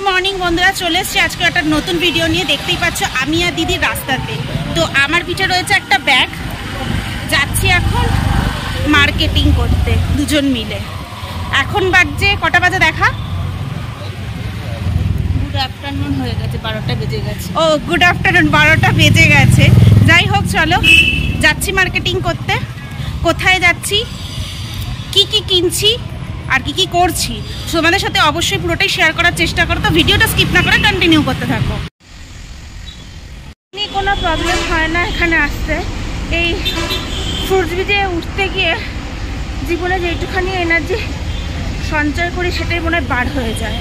Morning বন্ধুরা, চলে এসেছি আজকে একটা নতুন ভিডিও নিয়ে। দেখতেই পাচ্ছ আমি আর দিদির রাস্তাতে। তো আমার পিঠে রয়েছে একটা ব্যাগ, যাচ্ছি এখন মার্কেটিং করতে দুজন মিলে। এখন বাজছে কটা বাজে দেখা? গুড আফটারনুন হয়ে গেছে, 12টা বেজে গেছে। ও গুড আফটারনুন, 12টা বেজে গেছে। যাই হোক, চলো যাচ্ছি মার্কেটিং করতে। কোথায় যাচ্ছি, কি কি কিনছি আর কি কি করছি তোমাদের সাথে অবশ্যই পুরোটাই শেয়ার করার চেষ্টা করো। তো ভিডিওটা স্কিপ না করে কন্টিনিউ করতে থাকো। কোনো প্রবলেম হয় না এখানে আসতে। এই সূর্য ব্রিজে উঠতে গিয়ে জীবনে যেটুখানি এনার্জি সঞ্চয় করি সেটাই মনে হয় বার হয়ে যায়।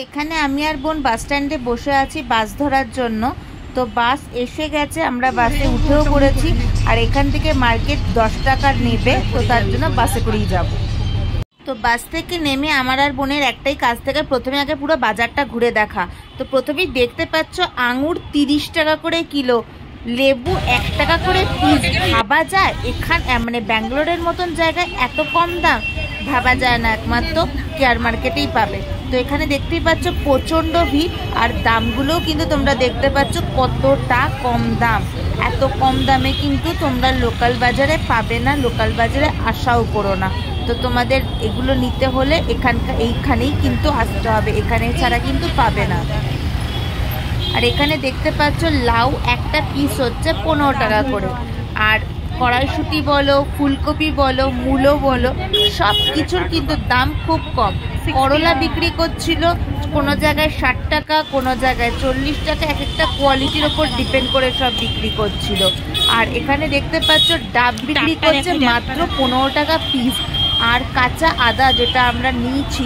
এখানে আমি আর বোন বাস স্ট্যান্ডে বসে আছি বাস ধরার জন্য। তো বাস এসে গেছে, আমরা বাসে উঠেও পড়েছি। আর এখান থেকে মার্কেট 10 টাকার নেবে, তো তার জন্য বাসে করেই যাব। তো বাস থেকে নেমে আমার আর বোনের একটাই কাজ থেকে প্রথমে আগে পুরো বাজারটা ঘুরে দেখা। তো প্রথমেই দেখতে পাচ্ছ আঙুর 30 টাকা করে কিলো, লেবু 1 টাকা করে পিস। ভাবা যায় এখান মানে ব্যাঙ্গালোরের মতন জায়গায় এত কম দাম, ভাবা যায় না, একমাত্র কেয়ার মার্কেটেই পাবে। তো এখানে দেখতেই পাচ্ছ প্রচণ্ড ভিড়, আর দামগুলোও কিন্তু তোমরা দেখতে পাচ্ছ কতটা কম দাম। এত কম দামে কিন্তু তোমরা লোকাল বাজারে পাবে না, লোকাল বাজারে আশাও করো না। তো তোমাদের এগুলো নিতে হলে এইখানেই কিন্তু আসতে হবে, এখানে ছাড়া কিন্তু পাবে না। আর এখানে দেখতে পাচ্ছ লাউ একটা পিস হচ্ছে 15 টাকা করে। আর কড়াইশুঁটি বলো, ফুলকপি বলো, মূলো বলো, সব কিছুর কিন্তু দাম খুব কম। করলা বিক্রি করছিল কোনো জায়গায় 60 টাকা, কোনো জায়গায় 40 টাকা, এক একটা কোয়ালিটির ওপর ডিপেন্ড করে সব বিক্রি করছিল। আর এখানে দেখতে পাচ্ছ ডাব বিক্রি করছে মাত্র 15 টাকা পিস। আর কাঁচা আদা যেটা আমরা নিয়েছি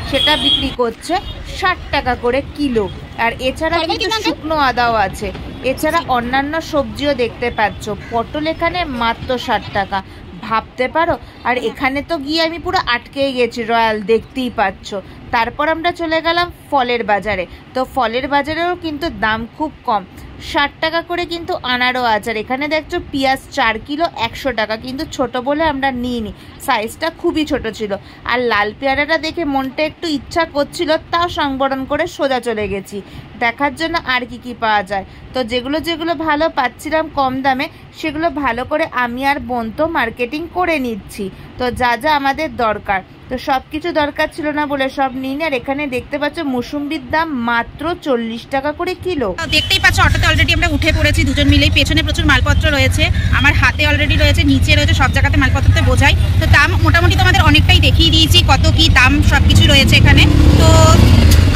সেটা বিক্রি করছে 60 টাকা করে কিলো। আর এছাড়া কিন্তু শুকনো আদাও আছে। এছাড়া অন্যান্য সবজিও দেখতে পাচ্ছ। পটল এখানে মাত্র 60 টাকা, ভাবতে পারো। আর এখানে তো গিয়ে আমি পুরো আটকেই গেছি রয়্যাল, দেখতেই পাচ্ছ। তারপর আমরা চলে গেলাম ফলের বাজারে। তো ফলের বাজারেও কিন্তু দাম খুব কম, 60 টাকা করে কিন্তু আনারও আছে। আর এখানে দেখছো পেঁয়াজ 4 কিলো 100 টাকা, কিন্তু ছোট বলে আমরা নিইনি, সাইজটা খুবই ছোট ছিল। আর লাল পেয়ারাটা দেখে মনটা একটু ইচ্ছা করছিল, তাও সংবরণ করে সোজা চলে গেছি দেখার জন্য আর কি কি পাওয়া যায়। তো যেগুলো যেগুলো ভালো পাচ্ছিলাম কম দামে, সেগুলো ভালো করে আমি আর বোন তো মার্কেটিং করে নিচ্ছি। তো যা যা আমাদের দরকার, তো সব কিছু দরকার ছিল না বলে সব নিইনি। আর এখানে দেখতে পাচ্ছ মুসুম্বির দাম মাত্র 40 টাকা করে কিলো। দেখতেই পাচ্ছ অটোতে অলরেডি আমরা উঠে পড়েছি দুজন মিলেই। পেছনে প্রচুর মালপত্র রয়েছে, আমার হাতে অলরেডি রয়েছে, নিচে রয়েছে, সব জায়গাতে মালপত্রতে বোঝাই। তো দাম মোটামুটি তোমাদের অনেকটাই দেখিয়ে দিয়েছি, কত কি দাম সব কিছু রয়েছে এখানে। তো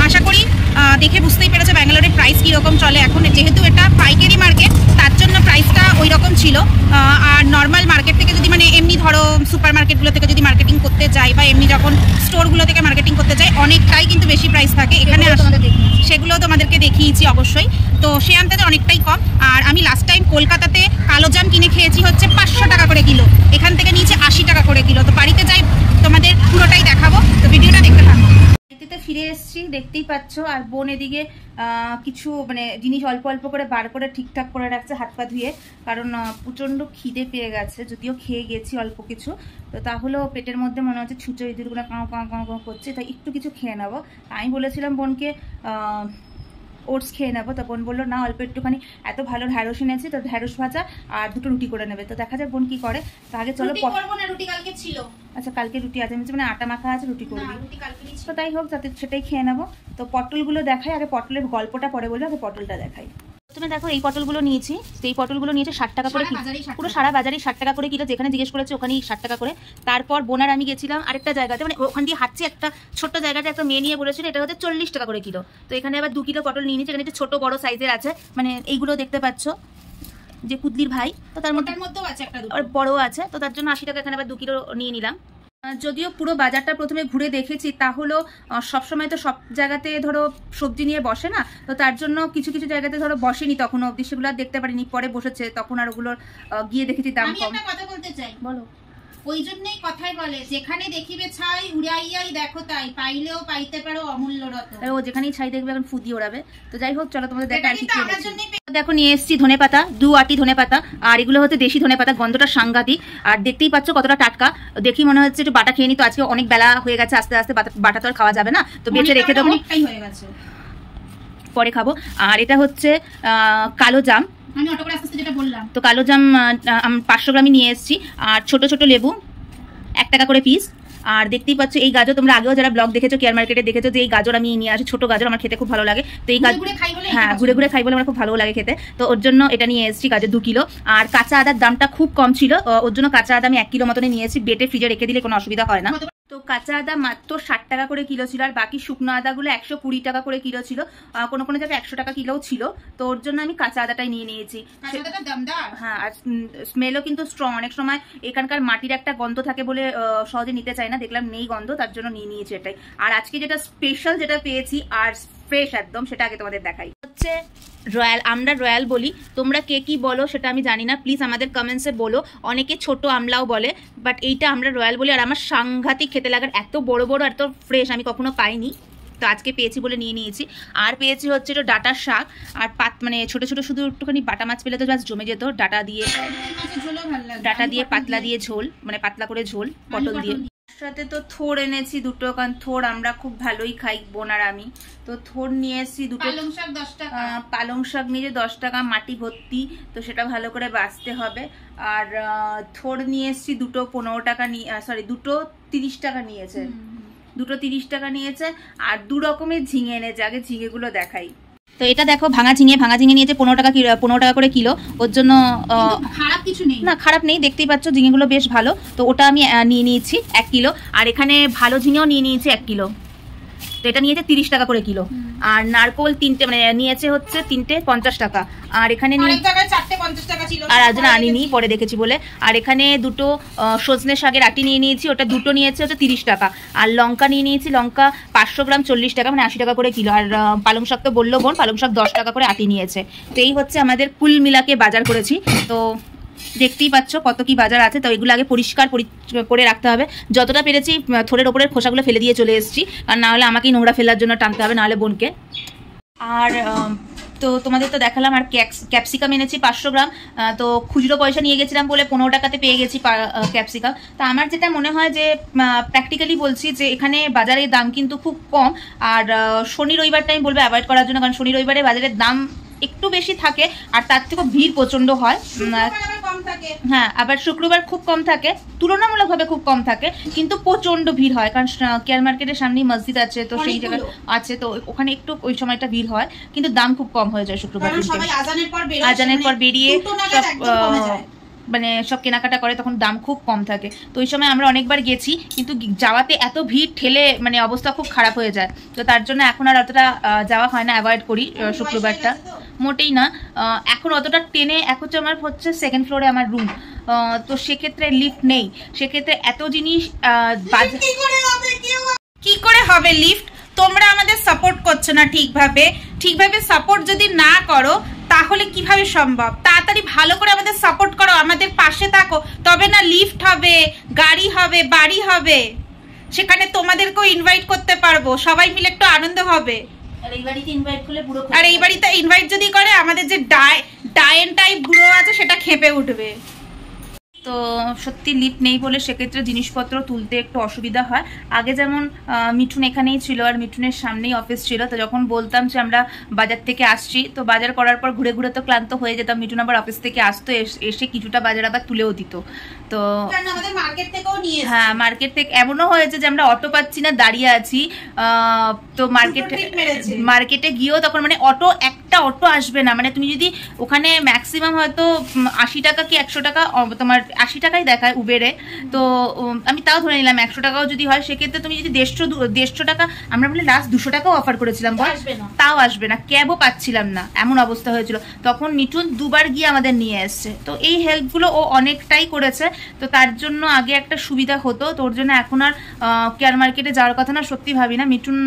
আশা করি দেখে বুঝতেই পেরেছে ব্যাঙ্গালোরের প্রাইস কীরকম চলে এখন। যেহেতু এটা পাইকারি মার্কেট, তার জন্য প্রাইসটা ওই রকম ছিল। আর নর্মাল মার্কেট থেকে যদি মানে এমনি ধরো সুপার মার্কেটগুলো থেকে যদি মার্কেটিং করতে যাই, বা এমনি যখন স্টোরগুলো থেকে মার্কেটিং করতে যাই, অনেকটাই কিন্তু বেশি প্রাইস থাকে। এখানে সেগুলো তোমাদেরকে দেখিয়েছি অবশ্যই। তো সে আনতে অনেকটাই কম। আর আমি লাস্ট টাইম কলকাতাতে কালোজাম কিনে খেয়েছি হচ্ছে 500 টাকা করে কিলো, এখান থেকে নিচে 80 টাকা করে কিলো। তো বাড়িতে যাই তোমাদের পুরোটাই দেখাবো, তো ভিডিওটা দেখতে থাকো। ফিরে এসেছি দেখতেই পাচ্ছ। আর বোন এদিকে কিছু মানে জিনিস অল্প অল্প করে বার করে ঠিকঠাক করে রাখছে হাত পা ধুয়ে, কারণ প্রচণ্ড খিদে পেয়ে গেছে। যদিও খেয়ে গেছি অল্প কিছু, তো তাহলেও পেটের মধ্যে মনে হচ্ছে ছুঁচো ইঁদুরগুলো কাঁ কাঁ কাঁ কাঁ করছে, তাই একটু কিছু খেয়ে নেবো। আমি বলেছিলাম বোনকে ওটস খেয়ে নেবো, তো বোন বললো না, অল্প একটুখানি এত ভালো ঢ্যাঁড়স এনেছি, তো ঢ্যাঁড়স ভাজা আর 2টো রুটি করে নেবে। তো দেখা যাক বোন কি করে। তো আগে চলো, রুটি কালকে ছিল। আচ্ছা, কালকে রুটি আছে, মানে আটা মাখা আছে, রুটি করবি। তো তাই হোক, যাতে সেটাই খেয়ে নেবো। তো পটলগুলো দেখাই আগে, পটলের গল্পটা পরে বলবো, আগে পটলটা দেখাই। তুমি দেখো এই পটলগুলো নিয়েছি, এই পটলগুলো নিয়েছে 60 টাকা করে, পুরো সারা বাজারে 60 টাকা করে কিলো। যেখানে জিজ্ঞেস করেছে ওখানেই 60 টাকা করে। তারপর বোনার আমি গেছিলাম আরেকটা জায়গাতে, মানে ওখান দিয়ে হাঁটছি, একটা ছোট্ট জায়গাতে একটা মেয়ে নিয়ে বলেছিল এটা হচ্ছে 40 টাকা করে কিলো। তো এখানে আবার 2 কিলো পটল নিয়ে নিয়েছি। এখানে একটা ছোট বড় সাইজের আছে, মানে এইগুলো দেখতে পাচ্ছ যে কুদলির ভাই, তো তার মধ্যেও আছে একটা বড় আছে। তো তার জন্য 80 টাকা, এখানে আবার 2 কিলো নিয়ে নিলাম। যদিও পুরো বাজারটা প্রথমে ঘুরে দেখেছি, তাহলেও সবসময় তো সব জায়গাতে ধরো সবজি নিয়ে বসে না, তো তার জন্য কিছু কিছু জায়গাতে ধরো বসেনি তখনও অবধি, সেগুলো আর দেখতে পারিনি, পরে বসেছে তখন আর ওগুলোর গিয়ে দেখেছি দাম কম। আমি একটা কথা বলতে চাই, বলো। ওই জন্যই কথাই বলে, যেখানে দেখিবে ছাই উড়াইয়াই দেখো তাই, পাইলেও পাইতে পারো অমূল্য রত্ন। ও যেখানেই ছাই দেখবে এখন ফুদি ওড়াবে। তো যাই হোক, চলো তোমাদের দেখা। দেখো নিয়ে এসেছি ধনে পাতা, 2 আটি ধনে পাতা। আর এগুলো হচ্ছে দেশি ধনে পাতা, গন্ধটা সাংঘাতিক। আর দেখতেই পাচ্ছ কতটা টাটকা, দেখি মনে হচ্ছে একটু বাটা খেয়ে নি। তো আজকে অনেক বেলা হয়ে গেছে, আস্তে আস্তে বাটা তো আর খাওয়া যাবে না, তো বেঁচে রেখে দেবো। পরে খাবো। আর এটা হচ্ছে কালো জাম, আমি অটো করে আস্তে যেটা বললাম। তো কালো জাম 500 গ্রামই নিয়ে এসেছি। আর ছোট ছোট লেবু 1 টাকা করে পিস। আর দেখতেই পাচ্ছ এই গাজর, তোমরা আগেও যারা ব্লগ দেখেছো কেয়ার মার্কেটে দেখেছো যে এই গাজর আমি নিয়ে আসি, ছোট গাজর আমার খেতে খুব ভালো লাগে। তো এই গাজর হ্যাঁ ঘুরে ঘুরে খাই বলে আমার খুব ভালো লাগে খেতে, তো ওর জন্য এটা নিয়ে এসেছি গাজর 2 কিলো। আর কাঁচা আদার দামটা খুব কম ছিল, ওর জন্য কাঁচা আদা আমি 1 কিলো মতনই নিয়েছি, বেটে ফ্রিজে রেখে দিলে কোনো অসুবিধা হয় না। তো কাঁচা আদা মাত্র 60 টাকা করে কিলো ছিল, আর বাকি শুকনো আদাগুলো 120 টাকা করে কিলো ছিল, কোনো কোনো জায়গায় 100 টাকা কিলোও ছিল। তো ওর জন্য আমি কাঁচা আদাটাই নিয়ে নিয়েছি। হ্যাঁ, আর স্মেলও কিন্তু স্ট্রং। অনেক সময় এখানকার মাটির একটা গন্ধ থাকে বলে সহজে নিতে চাই না, দেখলাম নেই গন্ধ, তার জন্য নিয়ে নিয়েছি এটাই। আর আজকে যেটা স্পেশাল যেটা পেয়েছি আর ফ্রেশ একদম, সেটা আগে তোমাদের দেখাই। হচ্ছে রয়্যাল, আমরা রয়্যাল বলি, তোমরা কে কি বলো সেটা আমি জানি না, প্লিজ আমাদের কমেন্টসে বলো। অনেকে ছোট আমলাও বলে, বাট এইটা আমরা রয়্যাল বলি। আর আমার সাংঘাতিক খেতে লাগার, এত বড় বড় এত ফ্রেশ আমি কখনো পাইনি, তো আজকে পেয়েছি বলে নিয়ে নিয়েছি। আর পেয়েছি হচ্ছে এটা ডাটার শাক, আর মানে ছোট ছোট শুধু একটুখানি বাটা মাছ পেলে তো জাস্ট জমে যেত। ডাটা দিয়ে পাতলা দিয়ে ঝোল, মানে পাতলা করে ঝোল পটল দিয়ে। সাথে তো থোড় এনেছি 2টো, কারণ থোড় আমরা খুব ভালোই খাই বোন আর আমি। তো থোড় নিয়ে এসেছি 2টো। পালং শাক নিয়ে 10 টাকা মাটি ভর্তি, তো সেটা ভালো করে বাছতে হবে। আর থোড় নিয়ে এসেছি 2টো 15 টাকা, সরি 2টো 30 টাকা নিয়েছে, 2টো 30 টাকা নিয়েছে। আর 2 রকমের ঝিঙে এনেছে, আগে ঝিঙেগুলো দেখাই। তো এটা দেখো ভাঙা ঝিঙে নিয়েছে 15 টাকা করে কিলো। ওর জন্য খারাপ কিছু নেই, না খারাপ নেই, দেখতেই পাচ্ছ ঝিঙেগুলো বেশ ভালো। তো ওটা আমি নিয়ে নিয়েছি 1 কিলো। আর এখানে ভালো ঝিঙেও নিয়ে নিয়েছি 1 কিলো, তো এটা নিয়েছে 30 টাকা করে কিলো। আর নারকোল 3টে, মানে নিয়েছে হচ্ছে 3টে 50 টাকা। আর এখানে আর আজ না আনিনি, পরে দেখেছি বলে। আর এখানে 2টো সজনে শাকের আটি নিয়ে নিয়েছি, ওটা 2টো নিয়েছে হচ্ছে 30 টাকা। আর লঙ্কা নিয়ে নিয়েছি, লঙ্কা 500 গ্রাম 40 টাকা, মানে 80 টাকা করে কিলো। আর পালং শাক তো বললো বোন, পালং শাক 10 টাকা করে আটি নিয়েছে। তো এই হচ্ছে আমাদের কুল মিলাকে বাজার করেছি। তো দেখতেই পাচ্ছ কত কি বাজার আছে। তো এগুলো আগে পরিষ্কার করে রাখতে হবে। যতটা পেরেছি থোড়ের ওপরের খোসাগুলো ফেলে দিয়ে চলে এসেছি, আর না হলে আমাকেই নোংরা ফেলার জন্য টানতে হবে, নাহলে বোনকে। আর তো তোমাদের তো দেখালাম। আর ক্যাপসিকাম এনেছি 500 গ্রাম, তো খুচরো পয়সা নিয়ে গেছিলাম বলে 15 টাকাতে পেয়ে গেছি ক্যাপসিকাম। তো আমার যেটা মনে হয় যে প্র্যাকটিক্যালি বলছি যে এখানে বাজারের দাম কিন্তু খুব কম। আর শনি রবিবারটা আমি বলবো অ্যাভয়েড করার জন্য, কারণ শনি রবিবারে বাজারের দাম একটু বেশি থাকে, আর তার থেকেও ভিড় প্রচন্ড হয়। হ্যাঁ, আবার শুক্রবার খুব কম থাকে, তুলনামূলকভাবে খুব কম থাকে, কিন্তু প্রচন্ড ভিড় হয়। কারণ কেয়ার মার্কেটের সামনেই মসজিদ আছে, তো সেই জায়গায় আছে, তো ওখানে একটু ওই সময়টা ভিড় হয়, কিন্তু দাম খুব কম হয়ে যায় শুক্রবার। আজানের পর বেরিয়ে মানে সব কেনাকাটা করে, তখন দাম খুব কম থাকে। তো ওই সময় আমরা অনেকবার গেছি, কিন্তু যাওয়াতে এত ভিড় ঠেলে মানে অবস্থা খুব খারাপ হয়ে যায়। তো তার জন্য এখন আর অতটা যাওয়া হয় না, অ্যাভয়েড করি শুক্রবারটা, মোটেই না। এখন অতটা টেনে, এখন আমার হচ্ছে 2nd ফ্লোরে আমার রুম, তো সেক্ষেত্রে লিফট নেই, সেক্ষেত্রে এত জিনিস কি করে হবে লিফট? তোমরা আমাদের সাপোর্ট করছো না ঠিকভাবে সাপোর্ট যদি না করো তাহলে কিভাবে সম্ভব? তাড়াতাড়ি ভালো করে আমাদের সাপোর্ট করো, আমাদের পাশে থাকো, তবে না লিফট হবে, গাড়ি হবে, বাড়ি হবে, সেখানে তোমাদেরকেও ইনভাইট করতে পারবো, সবাই মিলে একটু আনন্দ হবে। আর এই বাড়িতে ইনভাইট যদি করে, আমাদের যে ডায়েন টাইপ বুড়ো আছে সেটা খেপে উঠবে। তো সত্যি লিফট নেই বলে সেক্ষেত্রে জিনিসপত্র তুলতে একটু অসুবিধা হয়। আগে যেমন মিঠুন এখানেই ছিল, আর মিঠুনের সামনেই অফিস ছিল, তো যখন বলতাম যে আমরা বাজার থেকে আসছি, তো বাজার করার পর ঘুরে ঘুরে তো ক্লান্ত হয়ে যেতাম, মিঠুন আবার অফিস থেকে আসতো, এসে কিছুটা বাজার আবার তুলেও দিত। তো হ্যাঁ, মার্কেট থেকে এমনও হয়েছে যে আমরা অটো পাচ্ছি না, দাঁড়িয়ে আছি। তো মার্কেটে গিয়েও তখন মানে একটা অটো আসবে না, মানে তুমি যদি ওখানে ম্যাক্সিমাম হয়তো 80 টাকা কি 100 টাকা, তোমার 80 টাকাই দেখায় উবেরে, তো আমি তাও ধরে নিলাম 100 টাকাও যদি হয়, সেক্ষেত্রে তুমি যদি 150 টাকা, আমরা বলে লাস্ট 200 টাকাও অফার করেছিলাম, তাও আসবে না, ক্যাবও পাচ্ছিলাম না, এমন অবস্থা হয়েছিল। তখন মিঠুন 2বার গিয়ে আমাদের নিয়ে এসছে। তো এই হেল্পগুলো ও অনেকটাই করেছে, তো তার জন্য আগে একটা সুবিধা হতো। তোর জন্য এখন আর কেয়ার মার্কেটে যাওয়ার কথা না, সত্যি ভাবি না। মিঠুন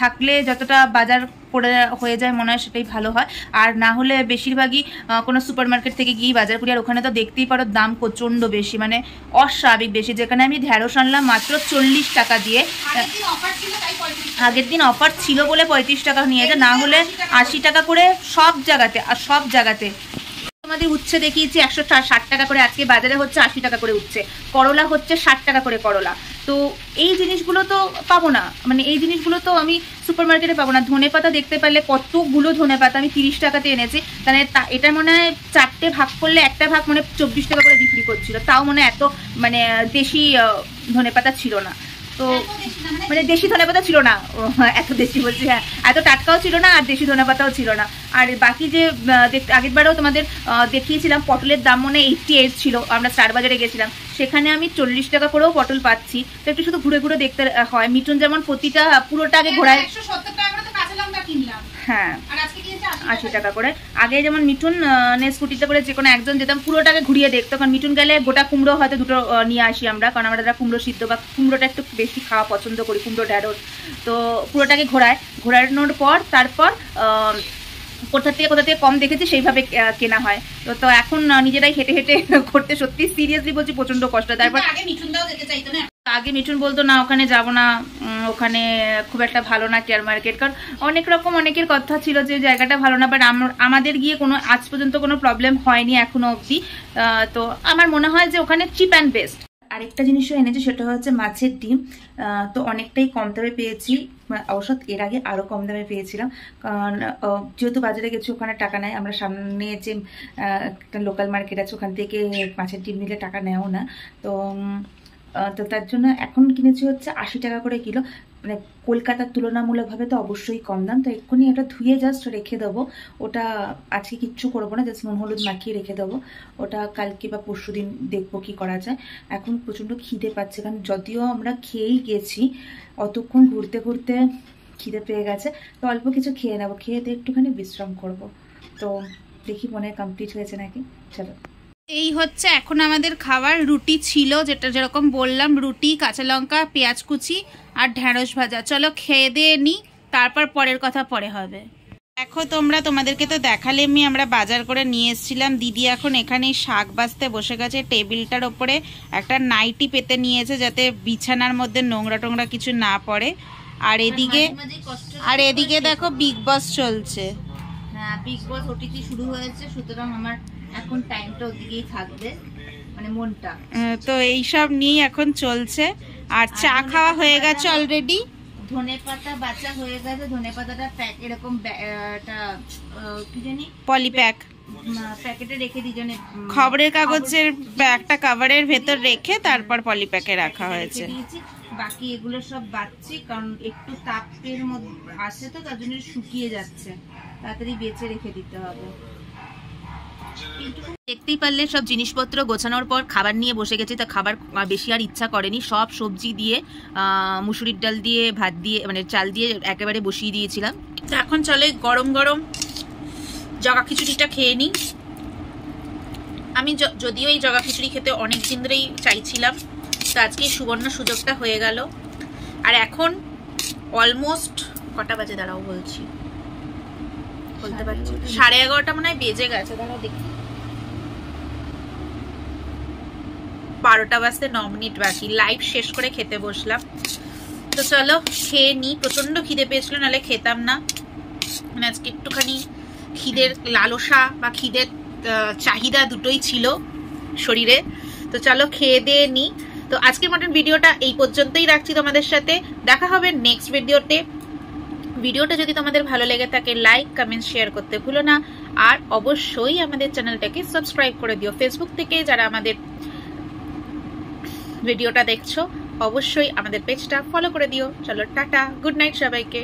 থাকলে যতটা বাজার করে হয়ে যায় মনে হয় সেটাই ভালো হয়, আর না হলে বেশিরভাগই কোনো সুপার মার্কেট থেকে গিয়ে বাজার করি। আর ওখানে তো দেখতেই পারো দাম প্রচণ্ড বেশি, মানে অস্বাভাবিক বেশি। যেখানে আমি ঢ্যাঁড়স আনলাম মাত্র 40 টাকা দিয়ে, আগের দিন অফার ছিল বলে 35 টাকা নিয়েছে, না হলে 80 টাকা করে সব জায়গাতে। আর সব জায়গাতে আমাদের উচ্ছে দেখিয়েছি 160 টাকা করে, আজকে বাজারে হচ্ছে 80 টাকা করে উচ্ছে। করলা হচ্ছে 60 টাকা করে করলা। তো এই জিনিসগুলো তো পাবো না, মানে এই জিনিসগুলো তো আমি সুপার মার্কেটে পাবো না। ধনেপাতা দেখতে পারলে কতগুলো ধনেপাতা আমি 30 টাকাতে এনেছি, তাহলে এটা মনে হয় 4টে ভাগ করলে একটা ভাগ মানে 24 টাকা করে বিক্রি করছিল। তাও মনে এত মানে দেশি ধনেপাতা ছিল না, তো মানে দেশি ধনেপাতা ছিল না, এত দেশি বলছি, হ্যাঁ এত টাটকাও ছিল না আর দেশি ধনেপাতাও ছিল না। আর বাকি যে আগের বারেও তোমাদের দেখিয়েছিলাম পটলের দাম মনে 88 ছিল, আমরা স্টার বাজারে গেছিলাম, সেখানে আমি 40 টাকা করেও পটল পাচ্ছি। তো একটু শুধু ঘুরে ঘুরে দেখতে হয়। মিঠুন যেমন প্রতিটা পুরোটা আগে ঘোরায় 170 টাকা করে তো কাঁচা লঙ্কা কিনলাম, হ্যাঁ আর আজকে কিনেছে 80 টাকা করে। আগে যেমন মিঠুন স্কুটিতে করে যে কোনো একজন যেতাম পুরোটাকে ঘুরিয়ে দেখতো, কারণ মিঠুন গেলে গোটা কুমড়ো হয়তো দুটো নিয়ে আসি আমরা, কারণ আমরা যারা কুমড়ো সিদ্ধ বা কুমড়োটা একটু বেশি খাওয়া পছন্দ করি, কুমড়ো ঢ্যাঁড়স। তো পুরোটাকে ঘোরানোর পর তারপর কোথা থেকে কম দেখেছি সেইভাবে কেনা হয়। তো এখন নিজেরাই হেঁটে হেঁটে করতে সত্যি সিরিয়াসলি বলছি প্রচন্ড কষ্ট। তারপর আগে মিঠুন দাও যেতে চাইতো না, আগে মিঠুন বলতো না ওখানে যাব না, ওখানে খুব একটা ভালো না কেয়ার মার্কেট, কারণ অনেক রকম অনেকের কথা ছিল যে জায়গাটা ভালো না, বাট আমাদের গিয়ে কোনো আজ পর্যন্ত কোনো প্রবলেম হয়নি এখনো অবধি। তো আমার মনে হয় যে ওখানে চিপ অ্যান্ড বেস্ট। আরেকটা জিনিসও এনেছি, সেটা হচ্ছে মাছের ডিম। তো অনেকটাই কম দামে পেয়েছি, অবশ্য এর আগে আরও কম দামে পেয়েছিলাম, কারণ যেহেতু বাজারে গেছি ওখানে টাকা নেয়, আমরা সামনে যে একটা লোকাল মার্কেট আছে ওখান থেকে মাছের ডিম নিলে টাকা নেও না। তো তার জন্য এখন কিনেছি হচ্ছে 80 টাকা করে কিলো, মানে কলকাতার তুলনামূলকভাবে তো অবশ্যই কম দাম। তো এক্ষুনি এটা ধুয়ে জাস্ট রেখে দেবো, ওটা আজকে কিচ্ছু করবো না, জাস্ট নুন হলুদ মাখিয়ে রেখে দেবো, ওটা কালকে বা পরশু দিন দেখবো কি করা যায়। এখন প্রচণ্ড খিদে পাচ্ছে, কারণ যদিও আমরা খেয়েই গেছি, অতক্ষণ ঘুরতে ঘুরতে খিদে পেয়ে গেছে, তো অল্প কিছু খেয়ে নেবো, খেয়ে দিয়ে একটুখানি বিশ্রাম করব। তো দেখি মনে হয় কমপ্লিট হয়েছে নাকি, চলো। এই হচ্ছে এখন আমাদের খাবার। রুটি ছিল, যেটা যেরকম বললাম, রুটি, কাঁচা লঙ্কা, পেঁয়াজ কুচি আর ঢ্যাঁড়স ভাজা। চলো খেয়ে দিয়ে নিই, তারপর পরের কথা পরে হবে। দেখো তোমরা, তোমাদেরকে তো দেখালে আমরা বাজার করে নিয়ে এসেছিলাম। দিদি এখন এখানেই শাক বাছতে বসে গেছে, টেবিলটার ওপরে একটা নাইটি পেতে নিয়েছে যাতে বিছানার মধ্যে নোংরা টোংরা কিছু না পড়ে। আর এদিকে দেখো বিগ বস চলছে। হ্যাঁ, বিগ বস ওটিটি শুরু হয়েছে, সুতরাং আমার এখন টাইমটা ওদিকেই থাকবে, মানে মনটা। তো এইসব নিয়েই এখন চলছে। আর চা খাওয়া হয়ে গেছে অলরেডি। ধনেপাতা বাঁচা হয়ে গেছে, ধনেপাতাটা প্যাক এরকম কি জানি পলিপ্যাক প্যাকেটে রেখে দিই, জানে খবরের কাগজের একটা কভারের ভেতর রেখে তারপর পলিপ্যাকে রাখা হয়েছে। বাকি এগুলো সব বাচ্ছি, কারণ একটু তাপের মধ্যে আসে তো তার জন্য শুকিয়ে যাচ্ছে, তাড়াতাড়ি বেঁচে রেখে দিতে হবে। দেখতেই পারলে সব জিনিসপত্র গোছানোর পর খাবার নিয়ে বসে গেছি। তা খাবার বেশি আর ইচ্ছা করেনি, সব সবজি দিয়ে মুসুরির ডাল দিয়ে ভাত দিয়ে মানে চাল দিয়ে একেবারে বসিয়ে দিয়েছিলাম। তো এখন চলে গরম গরম জগা খিচুড়িটা খেয়ে নিই। আমি যদিও এই জগা খিচুড়ি খেতে অনেক দিন ধরেই চাইছিলাম, তো আজকে সুবর্ণ সুযোগটা হয়ে গেল। আর এখন অলমোস্ট কটা বাজে দাঁড়াও বলছি, বলতে পারছি 11:30 মনে হয় বেজে গেছে, দাঁড়াও দেখি, 12টা বাজতে 9 মিনিট বাকি। লাইভ শেষ করে খেতে বসলাম। তো চলো খেয়ে নিই, প্রচন্ড খিদে পেয়েছিল, নাহলে খেতাম না। মানে আজকে একটুখানি খিদের লালসা বা খিদের চাহিদা দুটোই ছিল শরীরে। তো চলো খেয়ে দিয়ে নিই। তো আজকের মতন ভিডিওটা এই পর্যন্তই রাখছি তোমাদের সাথে, দেখা হবে নেক্সট ভিডিওতে। ভিডিওটা যদি তোমাদের ভালো লেগে থাকে লাইক কমেন্ট শেয়ার করতে ভুলো না, আর অবশ্যই আমাদের চ্যানেলটাকে সাবস্ক্রাইব করে দিও। ফেসবুক থেকে যারা আমাদের ভিডিওটা দেখছো অবশ্যই আমাদের পেজটা ফলো করে দিও। চলো টাটা, গুড নাইট সবাইকে।